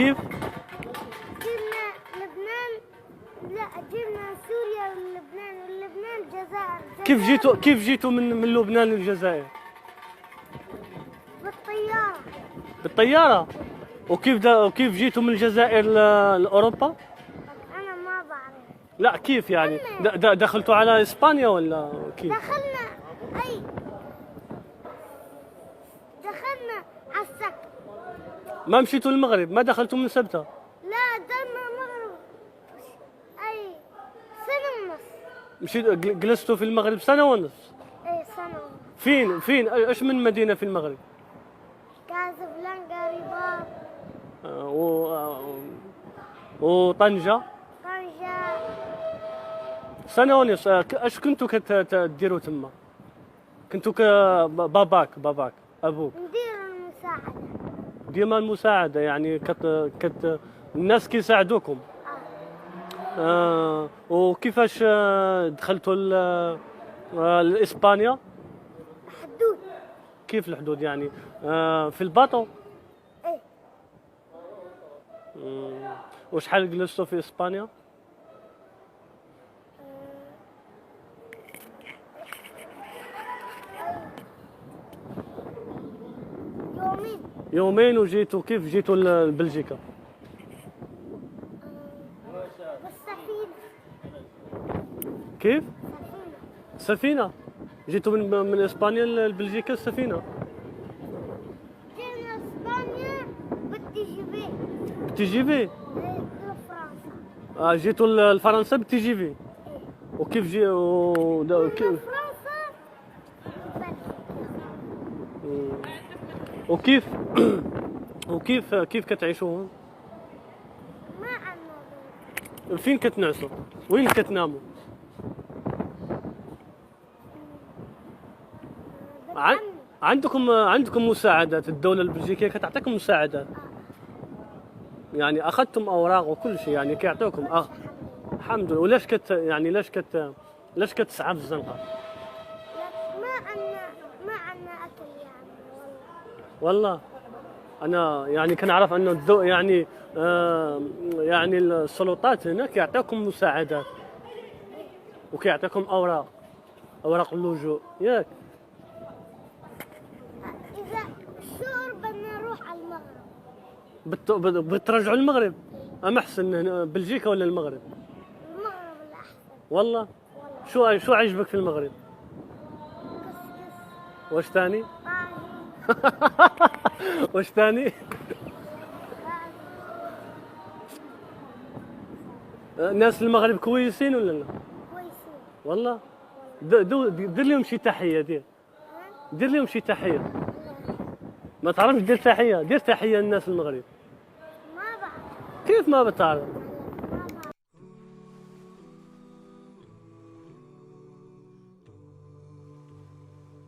كيف؟ جبنا لبنان. لا، جبنا سوريا ولبنان، ولبنان الجزائر. كيف جيتوا من لبنان للجزائر؟ بالطيارة. بالطيارة. وكيف جيتوا من الجزائر لأوروبا؟ أنا ما بعرف. لا كيف يعني؟ دخلتوا على إسبانيا ولا كيف؟ أي دخلنا على السكن. ما مشيتوا للمغرب؟ ما دخلتوا من سبتة؟ لا، دخلنا المغرب أي سنة ونص. جلستوا في المغرب سنة ونص؟ أي سنة ونص. فين ايش من مدينة في المغرب؟ كازابلانكا، رباط، وطنجة. طنجة. سنة ونص. ايش كنتوا كتديروا تما؟ كنتوا باباك ابوك ندير المساعدة. ديما المساعدة، يعني الناس كيساعدوكم. وكيفاش دخلتوا لإسبانيا؟ حدود. كيف الحدود يعني؟ في الباطو؟ ايه. وشحال جلستوا في إسبانيا؟ يومين. يومين. وجيتوا كيف جيتوا لبلجيكا؟ بالسفينة. كيف؟ سفينة. سفينة. جيتوا من إسبانيا لبلجيكا السفينة؟ جينا اسبانيا بالتي جي في. تي جي في؟ ايه، لفرنسا. جيتوا لفرنسا بالتي جي في. وكيف فرنسا. وكيف كيف كتعيشوا هون؟ ما عندنا. فين كتنعسوا؟ وين كتناموا؟ عندكم مساعدات؟ الدولة البلجيكية كتعطيكم مساعدات؟ يعني أخذتم أوراق وكل شيء، يعني كيعطوكم الحمد لله. ولاش ليش كتسعى في الزنقة؟ ما عندنا اكل يعني. والله أنا يعني كنعرف أنه يعني يعني السلطات هنا كيعطيكم مساعدات وكيعطيكم أوراق اللجوء، ياك؟ اذا الشهر بدنا نروح على المغرب. بترجعوا المغرب؟ أم أحسن هنا بلجيكا ولا المغرب؟ المغرب الاحسن. والله. شو عجبك في المغرب؟ كسكس. واش ثاني؟ طاجين. واش ثاني؟ الناس المغرب كويسين ولا لا؟ كويسين. والله. دير لهم شي تحية. دير لهم شي تحية. ما تعرفش دير تحية؟ دير تحية للناس المغرب. ما بعرف. كيف ما بتعرف؟